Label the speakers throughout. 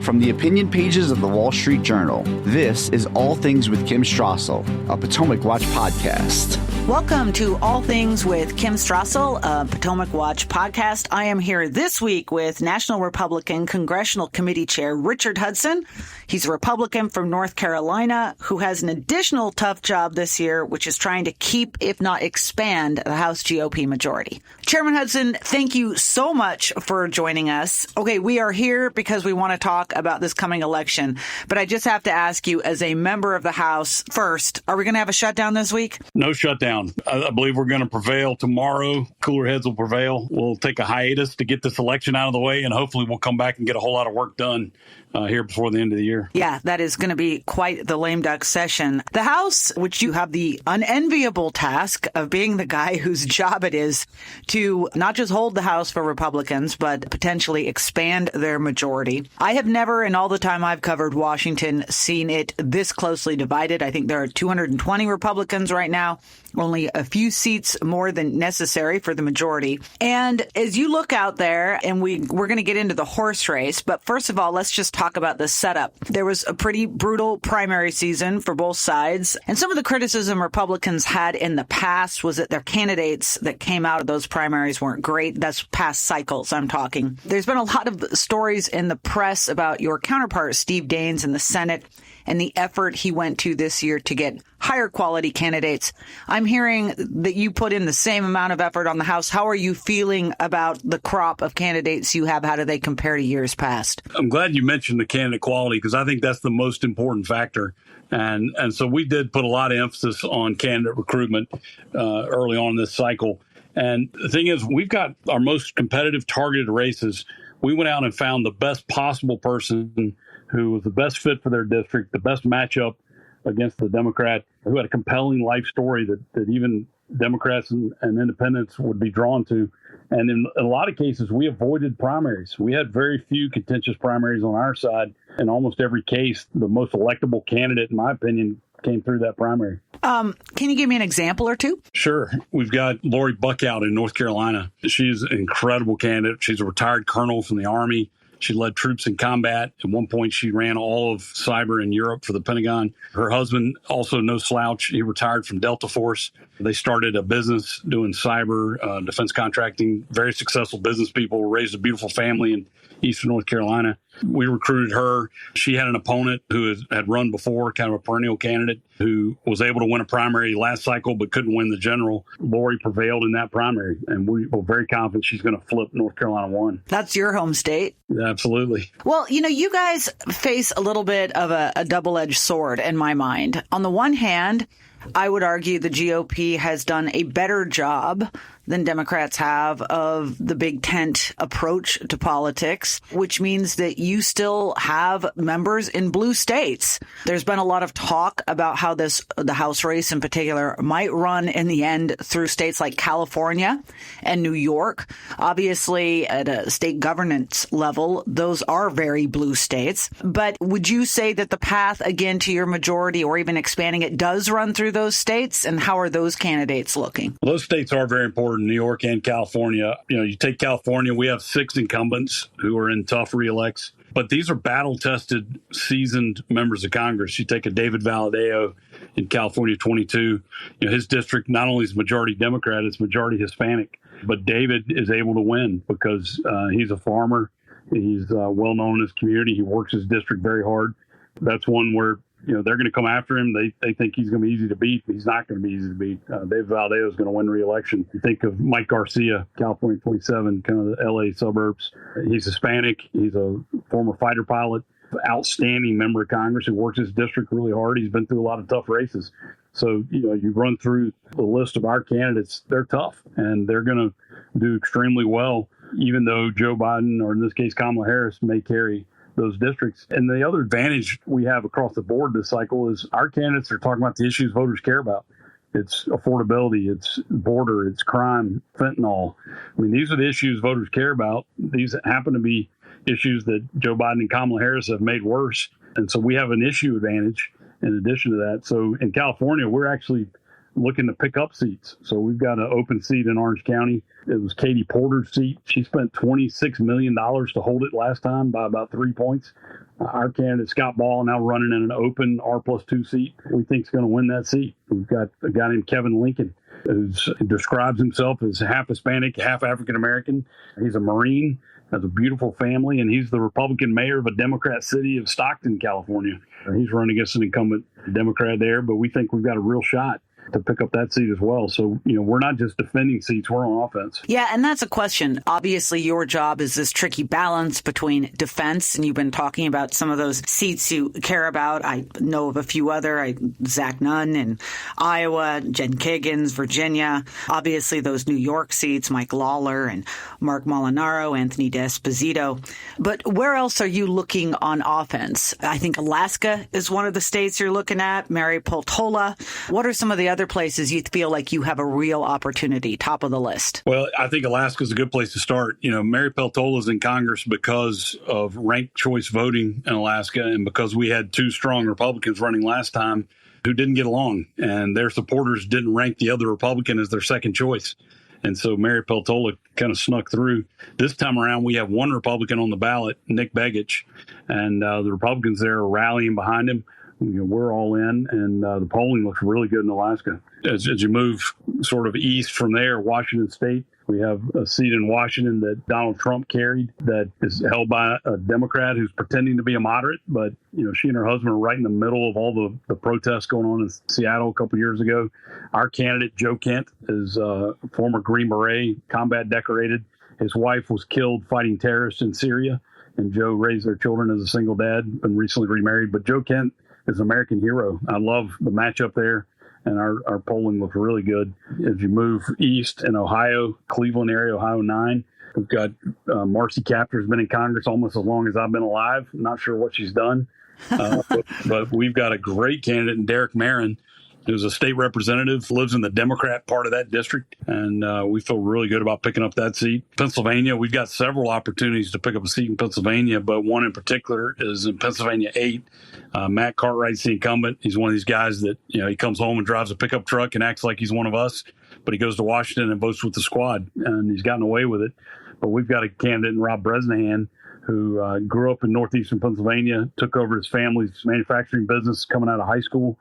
Speaker 1: From the opinion pages of the Wall Street Journal, this is All Things with Kim Strassel, a Potomac Watch podcast.
Speaker 2: Welcome to All Things with Kim Strassel, a Potomac Watch podcast. I am here this week with National Republican Congressional Committee Chair Richard Hudson. He's a Republican from North Carolina who has an additional tough job this year, which is trying to keep, if not expand, the House GOP majority. Chairman Hudson, thank you so much for joining us. Okay, we are here because we want to talk about this coming election, but I just have to ask you, as a member of the House, first, are we going to have a shutdown this week?
Speaker 3: No shutdown. I believe we're going to prevail tomorrow. Cooler heads will prevail. We'll take a hiatus to get this election out of the way, and hopefully we'll come back and get a whole lot of work done here before the end of the year.
Speaker 2: Yeah, that is going to be quite the lame duck session. The House, which you have the unenviable task of being the guy whose job it is to not just hold the House for Republicans, but potentially expand their majority. I have never, in all the time I've covered Washington, seen it this closely divided. I think there are 220 Republicans right now, only a few seats more than necessary for the majority. And as you look out there, and we're going to get into the horse race, but first of all, let's just talk about the setup. There was a pretty brutal primary season for both sides. And some of the criticism Republicans had in the past was that their candidates that came out of those primaries weren't great. That's past cycles I'm talking. There's been a lot of stories in the press about your counterpart, Steve Daines, in the Senate, and the effort he went to this year to get higher quality candidates. I'm hearing that you put in the same amount of effort on the House. How are you feeling about the crop of candidates you have? How do they compare to years past?
Speaker 3: I'm glad you mentioned the candidate quality, because I think that's the most important factor. And so we did put a lot of emphasis on candidate recruitment early on in this cycle. And the thing is, we've got our most competitive targeted races. We went out and found the best possible person who was the best fit for their district, the best matchup against the Democrat, who had a compelling life story that even Democrats and independents would be drawn to. And in a lot of cases, we avoided primaries. We had very few contentious primaries on our side. In almost every case, the most electable candidate, in my opinion, came through that primary.
Speaker 2: Can you give me an example or two?
Speaker 3: Sure. We've got Lori Buckout in North Carolina. She's an incredible candidate. She's a retired colonel from the Army. She led troops in combat. At one point, she ran all of cyber in Europe for the Pentagon. Her husband, also no slouch, he retired from Delta Force. They started a business doing cyber, defense contracting, very successful business people, raised a beautiful family in Eastern North Carolina. We recruited her. She had an opponent who had run before, kind of a perennial candidate, who was able to win a primary last cycle but couldn't win the general. Lori prevailed in that primary, and we were very confident she's going to flip North Carolina 1.
Speaker 2: That's your home state.
Speaker 3: Absolutely.
Speaker 2: Well, you guys face a little bit of a double-edged sword in my mind. On the one hand, I would argue the GOP has done a better job than Democrats have of the big tent approach to politics, which means that you still have members in blue states. There's been a lot of talk about how the House race in particular might run in the end through states like California and New York. Obviously, at a state governance level, those are very blue states. But would you say that the path again to your majority or even expanding it does run through those states? And how are those candidates looking?
Speaker 3: Well, those states are very important. New York and California. You take California, we have 6 incumbents who are in tough reelects, but these are battle-tested, seasoned members of Congress. You take a David Valadao in California 22, his district not only is majority Democrat, it's majority Hispanic, but David is able to win because he's a farmer. He's well known in his community. He works his district very hard. That's one where they're going to come after him. They think he's going to be easy to beat. He's not going to be easy to beat. David Valadao is going to win re-election. You think of Mike Garcia, California 27, kind of the L.A. suburbs. He's Hispanic. He's a former fighter pilot, outstanding member of Congress who works his district really hard. He's been through a lot of tough races. So, you run through the list of our candidates, they're tough, and they're going to do extremely well, even though Joe Biden, or in this case, Kamala Harris, may carry those districts. And the other advantage we have across the board this cycle is our candidates are talking about the issues voters care about. It's affordability, it's border, it's crime, fentanyl. I mean, these are the issues voters care about. These happen to be issues that Joe Biden and Kamala Harris have made worse. And so we have an issue advantage in addition to that. So in California, we're actually looking to pick up seats. So we've got an open seat in Orange County. It was Katie Porter's seat. She spent $26 million to hold it last time by about 3 points. Our candidate, Scott Ball, now running in an open R+2 seat, we think is going to win that seat. We've got a guy named Kevin Lincoln, who describes himself as half Hispanic, half African-American. He's a Marine, has a beautiful family, and he's the Republican mayor of a Democrat city of Stockton, California. He's running against an incumbent Democrat there, but we think we've got a real shot to pick up that seat as well. So, we're not just defending seats, we're on offense.
Speaker 2: Yeah, and that's a question. Obviously, your job is this tricky balance between defense, and you've been talking about some of those seats you care about. I know of a few other, Zach Nunn in Iowa, Jen Kagan's, Virginia. Obviously, those New York seats, Mike Lawler and Mark Molinaro, Anthony D'Esposito. But where else are you looking on offense? I think Alaska is one of the states you're looking at, Mary Peltola. What are some of the other places you feel like you have a real opportunity, top of the list?
Speaker 3: Well, I think Alaska is a good place to start. Mary Peltola is in Congress because of ranked choice voting in Alaska and because we had two strong Republicans running last time who didn't get along, and their supporters didn't rank the other Republican as their second choice. And so Mary Peltola kind of snuck through. This time around, we have one Republican on the ballot, Nick Begich, and the Republicans there are rallying behind him. We're all in, and the polling looks really good in Alaska. As you move sort of east from there, Washington State, we have a seat in Washington that Donald Trump carried that is held by a Democrat who's pretending to be a moderate. But, she and her husband are right in the middle of all the protests going on in Seattle a couple years ago. Our candidate, Joe Kent, is a former Green Beret, combat decorated. His wife was killed fighting terrorists in Syria, and Joe raised their children as a single dad, been recently remarried. But Joe Kent is an American hero. I love the matchup there, and our polling looks really good. As you move east in Ohio, Cleveland area, Ohio 9, we've got Marcy Kaptur has been in Congress almost as long as I've been alive. I'm not sure what she's done, but we've got a great candidate in Derek Marin, who's a state representative, lives in the Democrat part of that district, and we feel really good about picking up that seat. Pennsylvania, we've got several opportunities to pick up a seat in Pennsylvania, but one in particular is in Pennsylvania 8. Matt Cartwright's the incumbent. He's one of these guys that, he comes home and drives a pickup truck and acts like he's one of us, but he goes to Washington and votes with the squad, and he's gotten away with it. But we've got a candidate in Rob Bresnahan who grew up in northeastern Pennsylvania, took over his family's manufacturing business coming out of high school,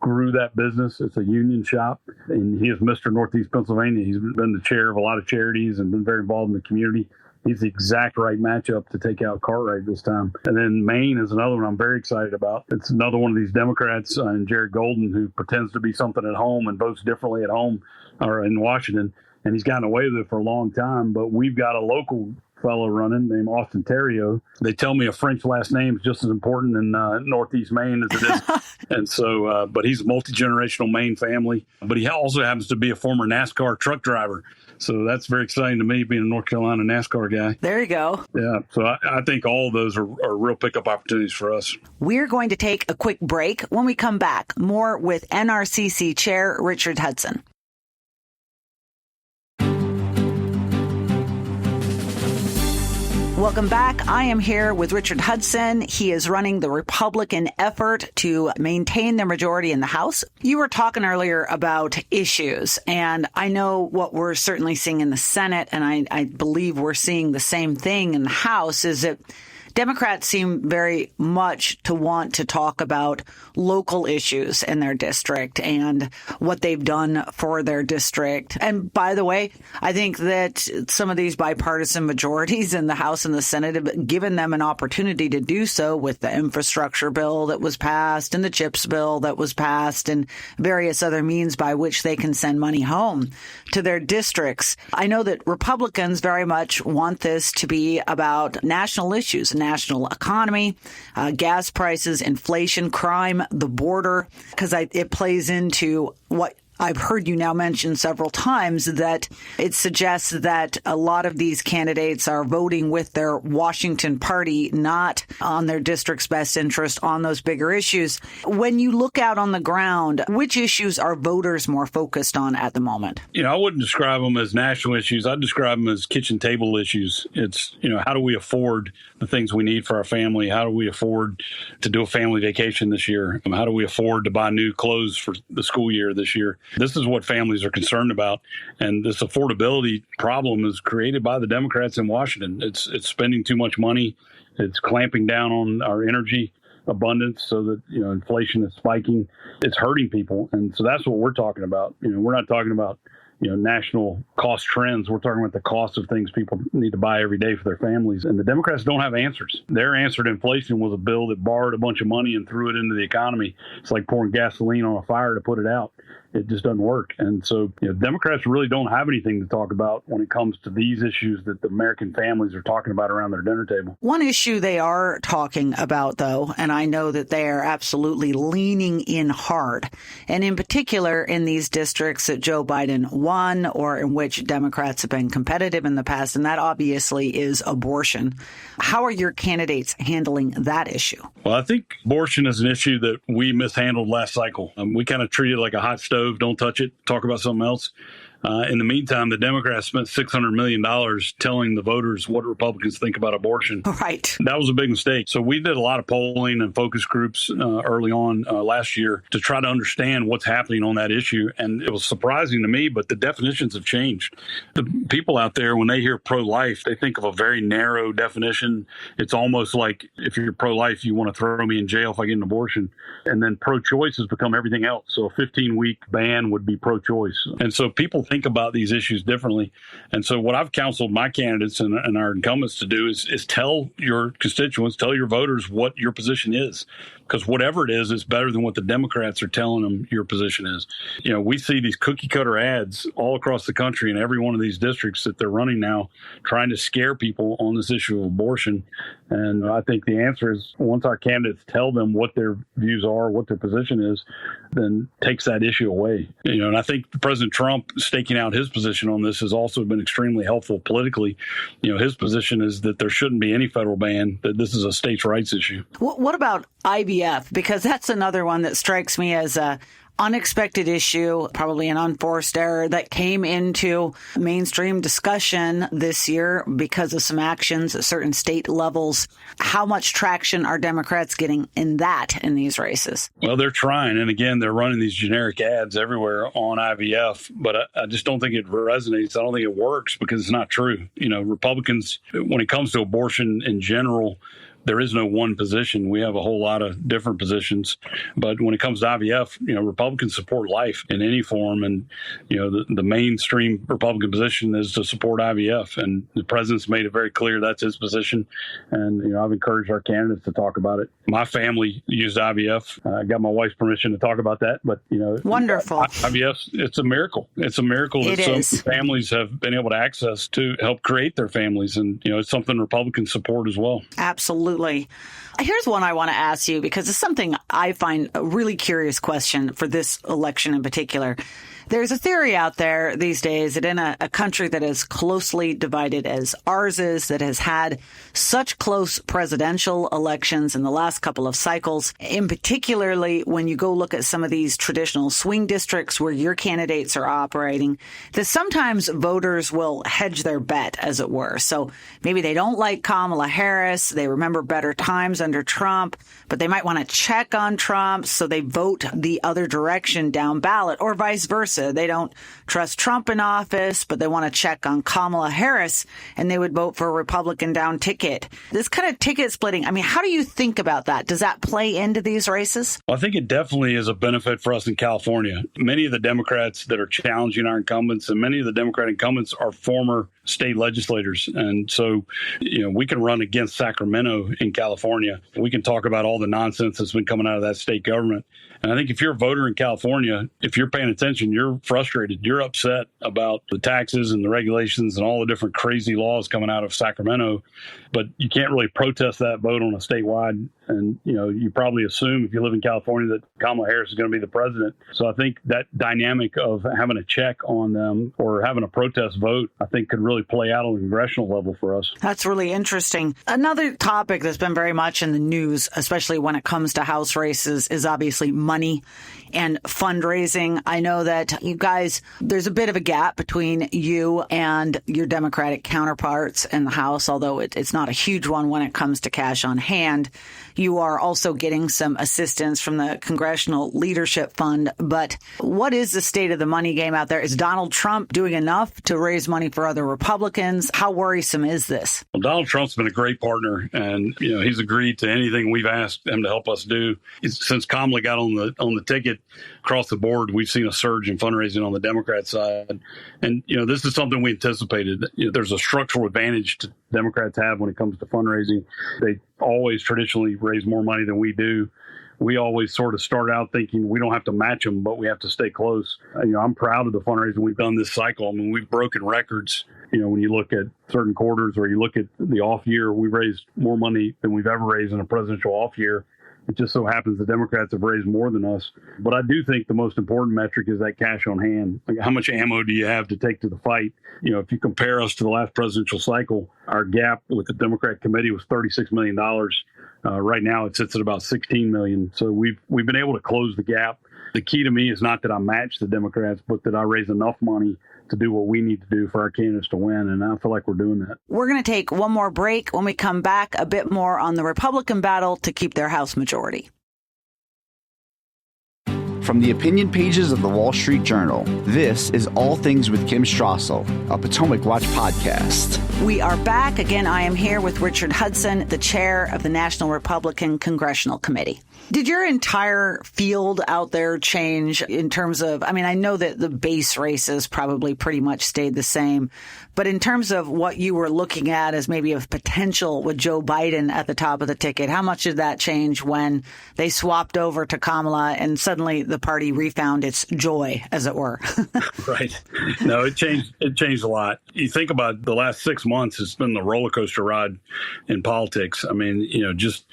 Speaker 3: grew that business. It's a union shop, and he is Mr. Northeast Pennsylvania. He's been the chair of a lot of charities and been very involved in the community. He's the exact right matchup to take out Cartwright this time. And then Maine is another one I'm very excited about. It's another one of these Democrats, and Jared Golden, who pretends to be something at home and votes differently at home or in Washington. And he's gotten away with it for a long time. But we've got a local fellow running named Austin Theriault. They tell me a French last name is just as important in Northeast Maine as it is. And so, but he's a multi-generational Maine family. But he also happens to be a former NASCAR truck driver. So that's very exciting to me, being a North Carolina NASCAR guy.
Speaker 2: There you go.
Speaker 3: Yeah. So I think all of those are real pickup opportunities for us.
Speaker 2: We're going to take a quick break. When we come back, more with NRCC Chair Richard Hudson. Welcome back. I am here with Richard Hudson. He is running the Republican effort to maintain their majority in the House. You were talking earlier about issues, and I know what we're certainly seeing in the Senate, and I believe we're seeing the same thing in the House, is that Democrats seem very much to want to talk about local issues in their district and what they've done for their district. And by the way, I think that some of these bipartisan majorities in the House and the Senate have given them an opportunity to do so with the infrastructure bill that was passed and the CHIPS bill that was passed and various other means by which they can send money home to their districts. I know that Republicans very much want this to be about national issues, national economy, gas prices, inflation, crime, the border, because it plays into what I've heard you now mention several times, that it suggests that a lot of these candidates are voting with their Washington party, not on their district's best interest on those bigger issues. When you look out on the ground, which issues are voters more focused on at the moment?
Speaker 3: I wouldn't describe them as national issues. I'd describe them as kitchen table issues. It's, how do we afford the things we need for our family? How do we afford to do a family vacation this year? How do we afford to buy new clothes for the school year this year? This is what families are concerned about. And this affordability problem is created by the Democrats in Washington. It's spending too much money. It's clamping down on our energy abundance so that, inflation is spiking. It's hurting people. And so that's what we're talking about. We're not talking about, national cost trends. We're talking about the cost of things people need to buy every day for their families. And the Democrats don't have answers. Their answer to inflation was a bill that borrowed a bunch of money and threw it into the economy. It's like pouring gasoline on a fire to put it out. It just doesn't work. And so, Democrats really don't have anything to talk about when it comes to these issues that the American families are talking about around their dinner table.
Speaker 2: One issue they are talking about, though, and I know that they are absolutely leaning in hard, and in particular in these districts that Joe Biden won or in which Democrats have been competitive in the past, and that obviously is abortion. How are your candidates handling that issue?
Speaker 3: Well, I think abortion is an issue that we mishandled last cycle. We kind of treated it like a hot stove. Don't touch it. Talk about something else. In the meantime, the Democrats spent $600 million telling the voters what Republicans think about abortion.
Speaker 2: Right.
Speaker 3: That was a big mistake. So we did a lot of polling and focus groups early on last year to try to understand what's happening on that issue. And it was surprising to me, but the definitions have changed. The people out there, when they hear pro-life, they think of a very narrow definition. It's almost like if you're pro-life, you want to throw me in jail if I get an abortion. And then pro-choice has become everything else. So a 15-week ban would be pro-choice. And so people think about these issues differently. And so what I've counseled my candidates and our incumbents to do is tell your constituents, tell your voters what your position is. Because whatever it is better than what the Democrats are telling them your position is. We see these cookie cutter ads all across the country in every one of these districts that they're running now, trying to scare people on this issue of abortion. And I think the answer is once our candidates tell them what their views are, what their position is, then takes that issue away. And I think President Trump staking out his position on this has also been extremely helpful politically. His position is that there shouldn't be any federal ban, that this is a states' rights issue.
Speaker 2: What about IVF? Because that's another one that strikes me as a unexpected issue, probably an unforced error that came into mainstream discussion this year because of some actions at certain state levels. How much traction are Democrats getting in these races?
Speaker 3: Well, they're trying. And again, they're running these generic ads everywhere on IVF, but I just don't think it resonates. I don't think it works because it's not true. Republicans, when it comes to abortion in general, there is no one position. We have a whole lot of different positions. But when it comes to IVF, Republicans support life in any form. And, the mainstream Republican position is to support IVF. And the president's made it very clear that's his position. And, I've encouraged our candidates to talk about it. My family used IVF. I got my wife's permission to talk about that. But,
Speaker 2: wonderful.
Speaker 3: IVF, it's a miracle. It's a miracle that some families have been able to access to help create their families. And, it's something Republicans support as well.
Speaker 2: Absolutely. Here's one I want to ask you because it's something I find a really curious question for this election in particular. There's a theory out there these days that in a country that is closely divided as ours is, that has had such close presidential elections in the last couple of cycles, in particularly when you go look at some of these traditional swing districts where your candidates are operating, that sometimes voters will hedge their bet, as it were. So maybe they don't like Kamala Harris. They remember better times under Trump, but they might want to check on Trump, so they vote the other direction down ballot, or vice versa. They don't trust Trump in office, but they want to check on Kamala Harris, and they would vote for a Republican down ticket. This kind of ticket splitting, how do you think about that? Does that play into these races?
Speaker 3: Well, I think it definitely is a benefit for us in California. Many of the Democrats that are challenging our incumbents and many of the Democratic incumbents are former state legislators. And so, we can run against Sacramento in California. We can talk about all the nonsense that's been coming out of that state government. And I think if you're a voter in California, if you're paying attention, you're frustrated. You're upset about the taxes and the regulations and all the different crazy laws coming out of Sacramento. But you can't really protest that vote on a statewide. And, you probably assume if you live in California that Kamala Harris is going to be the president. So I think that dynamic of having a check on them or having a protest vote, I think could really play out on the congressional level for us.
Speaker 2: That's really interesting. Another topic that's been very much in the news, especially when it comes to House races, is obviously money and fundraising. I know that you guys, there's a bit of a gap between you and your Democratic counterparts in the House, although it's not a huge one when it comes to cash on hand. You are also getting some assistance from the Congressional Leadership Fund. But what is the state of the money game out there? Is Donald Trump doing enough to raise money for other Republicans? How worrisome is this?
Speaker 3: Well, Donald Trump's been a great partner, and he's agreed to anything we've asked him to help us do. Since Kamala got on the ticket across the board, we've seen a surge in fundraising on the Democrat side. And this is something we anticipated. There's a structural advantage to Democrats have when it comes to fundraising. They always traditionally raise more money than we do. We always sort of start out thinking we don't have to match them, but we have to stay close. I'm proud of the fundraising we've done this cycle. I mean, we've broken records. When you look at certain quarters or you look at the off year, we raised more money than we've ever raised in a presidential off year. It just so happens the Democrats have raised more than us. But I do think the most important metric is that cash on hand. Like, how much ammo do you have to take to the fight? If you compare us to the last presidential cycle, our gap with the Democrat committee was $36 million. Right now it sits at about $16 million. So we've been able to close the gap. The key to me is not that I match the Democrats, but that I raise enough money to do what we need to do for our candidates to win. And I feel like we're doing that.
Speaker 2: We're going to take one more break. When we come back, a bit more on the Republican battle to keep their House majority.
Speaker 1: From the opinion pages of the Wall Street Journal, this is All Things with Kim Strassel, a Potomac Watch podcast.
Speaker 2: We are back. Again, I am here with Richard Hudson, the chair of the National Republican Congressional Committee. Did your entire field out there change in terms of, I know that the base races probably pretty much stayed the same, but in terms of what you were looking at as maybe a potential with Joe Biden at the top of the ticket, how much did that change when they swapped over to Kamala and suddenly the party refound its joy, as it were?
Speaker 3: Right. No, it changed a lot. You think about the last 6 months, it's been the roller coaster ride in politics. Just,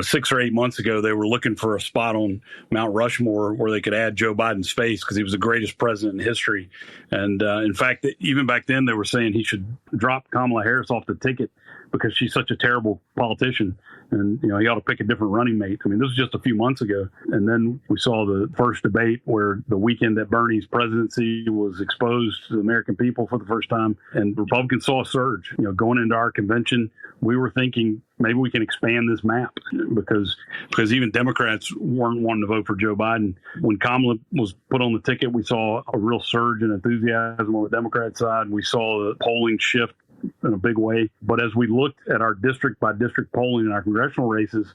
Speaker 3: 6 or 8 months ago, they were looking for a spot on Mount Rushmore where they could add Joe Biden's face because he was the greatest president in history. And in fact, even back then, they were saying he should drop Kamala Harris off the ticket because she's such a terrible politician. And, he ought to pick a different running mate. This was just a few months ago. And then we saw the first debate where the weekend that Bernie's presidency was exposed to the American people for the first time. And Republicans saw a surge. Going into our convention, we were thinking maybe we can expand this map because even Democrats weren't wanting to vote for Joe Biden. When Kamala was put on the ticket, we saw a real surge in enthusiasm on the Democrat side. We saw the polling shift in a big way. But as we looked at our district by district polling in our congressional races,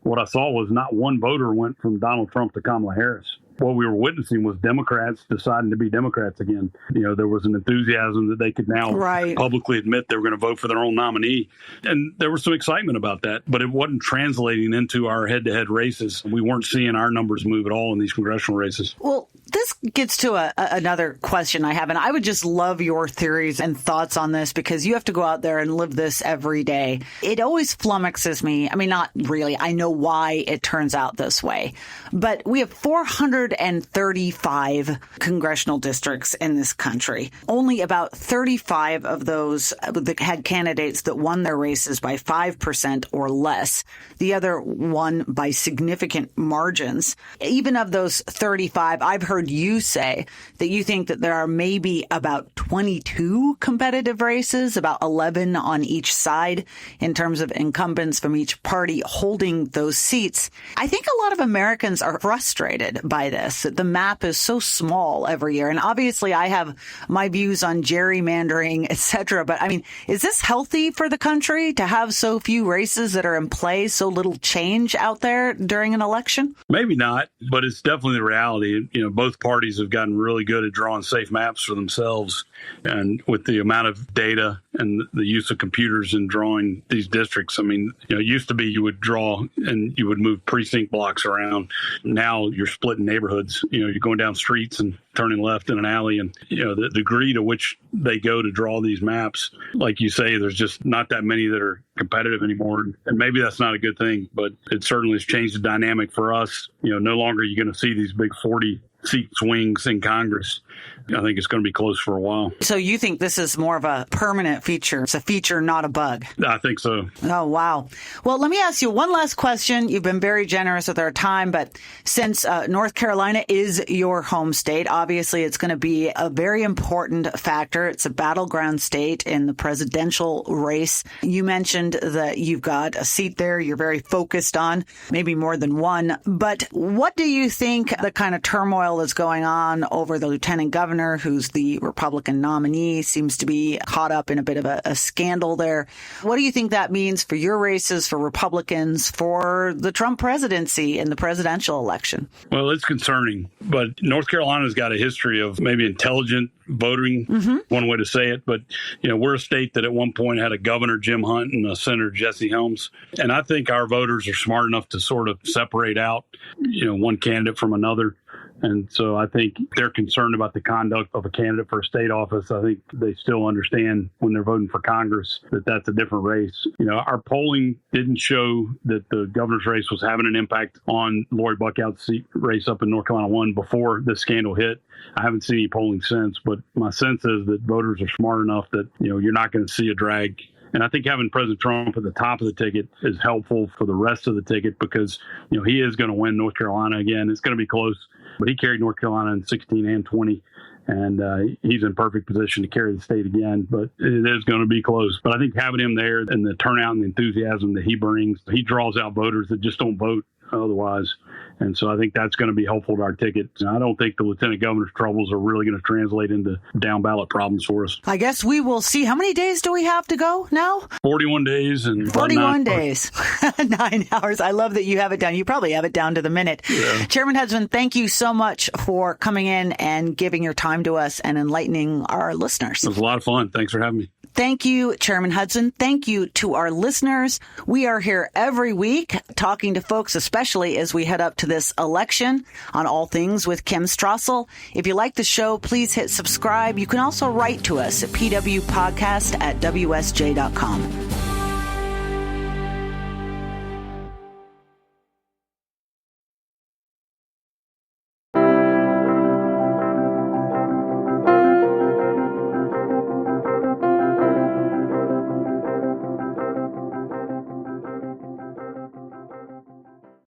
Speaker 3: what I saw was not one voter went from Donald Trump to Kamala Harris. What we were witnessing was Democrats deciding to be Democrats again. There was an enthusiasm that they could now publicly admit they were going to vote for their own nominee. And there was some excitement about that, but it wasn't translating into our head-to-head races. We weren't seeing our numbers move at all in these congressional races.
Speaker 2: Well, this gets to another question I have, and I would just love your theories and thoughts on this because you have to go out there and live this every day. It always flummoxes me. Not really. I know why it turns out this way, but we have 435 congressional districts in this country. Only about 35 of those had candidates that won their races by 5% or less. The other won by significant margins. Even of those 35, I've heard you say that you think that there are maybe about 22 competitive races, about 11 on each side in terms of incumbents from each party holding those seats. I think a lot of Americans are frustrated by this. The map is so small every year. And obviously I have my views on gerrymandering, et cetera. But is this healthy for the country to have so few races that are in play, so little change out there during an election?
Speaker 3: Maybe not, but it's definitely the reality. Both parties have gotten really good at drawing safe maps for themselves. And with the amount of data and the use of computers in drawing these districts, it used to be you would draw and you would move precinct blocks around. Now you're splitting neighborhoods. You're going down streets and turning left in an alley. And, the degree to which they go to draw these maps, like you say, there's just not that many that are competitive anymore. And maybe that's not a good thing, but it certainly has changed the dynamic for us. No longer are you going to see these big 40 seat swings in Congress. I think it's going to be close for a while.
Speaker 2: So you think this is more of a permanent feature? It's a feature, not a bug.
Speaker 3: I think so.
Speaker 2: Oh, wow. Well, let me ask you one last question. You've been very generous with our time, but since North Carolina is your home state, obviously it's going to be a very important factor. It's a battleground state in the presidential race. You mentioned that you've got a seat there you're very focused on, maybe more than one. But what do you think the kind of turmoil is going on over the lieutenant governor, who's the Republican nominee, seems to be caught up in a bit of a scandal there? What do you think that means for your races, for Republicans, for the Trump presidency in the presidential election?
Speaker 3: Well, it's concerning, but North Carolina's got a history of maybe intelligent voting, one way to say it. But, we're a state that at one point had a governor, Jim Hunt, and a Senator Jesse Helms. And I think our voters are smart enough to sort of separate out, one candidate from another. And so I think they're concerned about the conduct of a candidate for a state office. I think they still understand when they're voting for Congress that that's a different race. Our polling didn't show that the governor's race was having an impact on Lori Buckout's seat race up in North Carolina 1 before the scandal hit. I haven't seen any polling since, but my sense is that voters are smart enough that, you're not going to see a drag. And I think having President Trump at the top of the ticket is helpful for the rest of the ticket because, he is going to win North Carolina again. It's going to be close, but he carried North Carolina in 16 and 20. And he's in perfect position to carry the state again, but it is going to be close. But I think having him there and the turnout and the enthusiasm that he brings, he draws out voters that just don't vote otherwise. And so I think that's going to be helpful to our ticket. I don't think the lieutenant governor's troubles are really going to translate into down ballot problems for us.
Speaker 2: I guess we will see. How many days do we have to go now?
Speaker 3: 41 days. And
Speaker 2: 41 days. 9 hours. I love that you have it down. You probably have it down to the minute.
Speaker 3: Yeah.
Speaker 2: Chairman Hudson, thank you so much for coming in and giving your time to us and enlightening our listeners.
Speaker 3: It was a lot of fun. Thanks for having me.
Speaker 2: Thank you, Chairman Hudson. Thank you to our listeners. We are here every week talking to folks, especially as we head up to this election, on All Things with Kim Strassel. If you like the show, please hit subscribe. You can also write to us at pwpodcast@wsj.com.